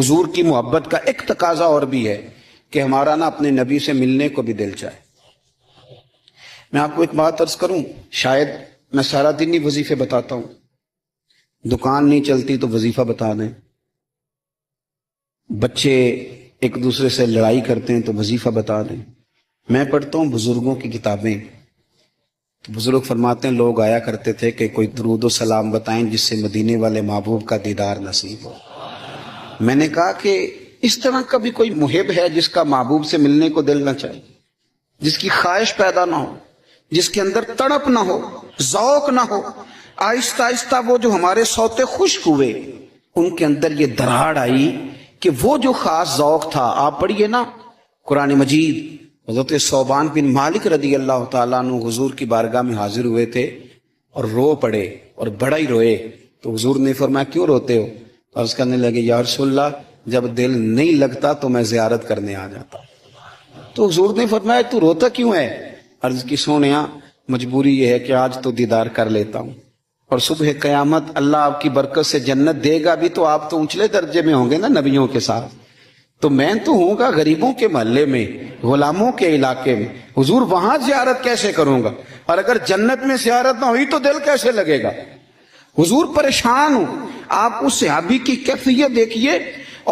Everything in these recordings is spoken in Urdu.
حضور کی محبت کا ایک تقاضا اور بھی ہے کہ ہمارا نا اپنے نبی سے ملنے کو بھی دل چاہے۔ میں آپ کو ایک بات عرض کروں، شاید میں سارا دن ہی وظیفے بتاتا ہوں، دکان نہیں چلتی تو وظیفہ بتا دیں، بچے ایک دوسرے سے لڑائی کرتے ہیں تو وظیفہ بتا دیں۔ میں پڑھتا ہوں بزرگوں کی کتابیں، تو بزرگ فرماتے ہیں لوگ آیا کرتے تھے کہ کوئی درود و سلام بتائیں جس سے مدینے والے محبوب کا دیدار نصیب ہو۔ میں نے کہا کہ اس طرح کا بھی کوئی محب ہے جس کا محبوب سے ملنے کو دل نہ چاہے، جس کی خواہش پیدا نہ ہو، جس کے اندر تڑپ نہ ہو، ذوق نہ ہو؟ آہستہ آہستہ وہ جو ہمارے سوتے خشک ہوئے ان کے اندر یہ دراڑ آئی کہ وہ جو خاص ذوق تھا، آپ پڑھیے نا قرآن مجید، حضرت ثوبان بن مالک رضی اللہ تعالیٰ عنہ حضور کی بارگاہ میں حاضر ہوئے تھے اور رو پڑے اور بڑا ہی روئے، تو حضور نے فرمایا کیوں روتے ہو؟ عرض کرنے لگے یا رسول اللہ جب دل نہیں لگتا تو میں زیارت کرنے آ جاتا۔ تو حضور نے فرمایا تو روتا کیوں ہے؟ عرض کی سونیا مجبوری یہ ہے کہ آج تو دیدار کر لیتا ہوں، اور صبح قیامت اللہ آپ کی برکت سے جنت دے گا بھی تو آپ تو اونچلے درجے میں ہوں گے نا نبیوں کے ساتھ، تو میں تو ہوں گا غریبوں کے محلے میں، غلاموں کے علاقے میں، حضور وہاں زیارت کیسے کروں گا؟ اور اگر جنت میں زیارت نہ ہوئی تو دل کیسے لگے گا؟ حضور پریشان ہوں۔ آپ اس صحابی کی کیفیت دیکھیے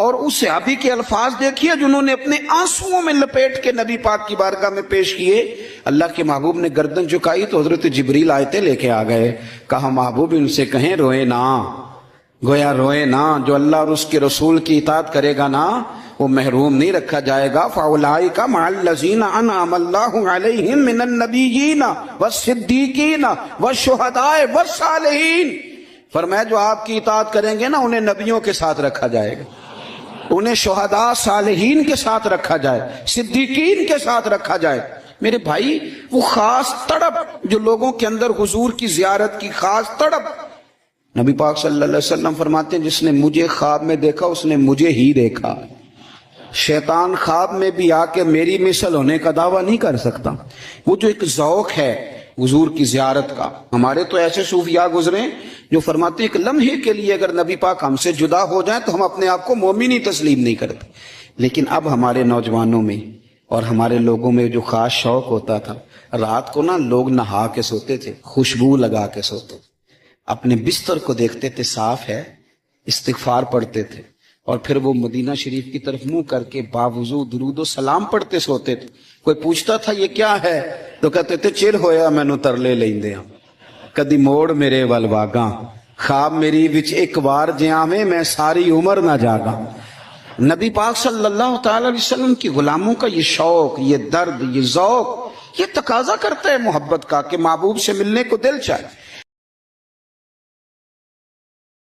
اور اس صحابی کے الفاظ دیکھیے جنہوں نے اپنے آنسوؤں میں لپیٹ کے نبی پاک کی بارگاہ میں پیش کیے۔ اللہ کے محبوب نے گردن جھکائی تو حضرت جبریل آیتیں لے کے آ گئے، کہا محبوب ان سے کہیں روئے نہ، گویا روئے نہ، جو اللہ اور اس کے رسول کی اطاعت کرے گا نا وہ محروم نہیں رکھا جائے گا۔ فَأُولَٰئِکَ مَعَ الَّذِينَ أَنْعَمَ اللَّهُ عَلَيْهِم مِّنَ النَّبِيِّينَ وَالصِّدِّيقِينَ وَالشُّهَدَاءِ وَالصَّالِحِينَ۔ فرمایا جو آپ کی اطاعت کریں گے نا انہیں نبیوں کے ساتھ رکھا جائے گا، انہیں شہداء صالحین کے ساتھ رکھا جائے، صدیقین کے ساتھ رکھا جائے۔ میرے بھائی وہ خاص تڑپ جو لوگوں کے اندر حضور کی زیارت کی خاص تڑپ، نبی پاک صلی اللہ علیہ وسلم فرماتے ہیں جس نے مجھے خواب میں دیکھا اس نے مجھے ہی دیکھا۔ شیطان خواب میں بھی آ کے میری مثل ہونے کا دعویٰ نہیں کر سکتا۔ وہ جو ایک ذوق ہے حضور کی زیارت کا، ہمارے تو ایسے صوفیاء گزرے جو فرماتے ہیں ایک لمحے کے لیے اگر نبی پاک ہم سے جدا ہو جائیں تو ہم اپنے آپ کو مومن ہی تسلیم نہیں کرتے۔ لیکن اب ہمارے نوجوانوں میں اور ہمارے لوگوں میں جو خاص شوق ہوتا تھا، رات کو نا لوگ نہا کے سوتے تھے، خوشبو لگا کے سوتے تھے، اپنے بستر کو دیکھتے تھے صاف ہے، استغفار پڑھتے تھے، اور پھر وہ مدینہ شریف کی طرف منہ کر کے باوضو درود و سلام پڑھتے سوتے تھے۔ کوئی پوچھتا تھا یہ کیا ہے تو کہتے تھے چر ہویا مینوں ترلے لیندے ہاں، کدی موڑ میرے ول واگاں، خواب میری وچ ایک بار جیاویں میں ساری عمر نہ جاگاں۔ نبی پاک صلی اللہ تعالی علیہ وسلم کی غلاموں کا یہ شوق، یہ درد، یہ ذوق، یہ تقاضا کرتا ہے محبت کا کہ محبوب سے ملنے کو دل چاہے۔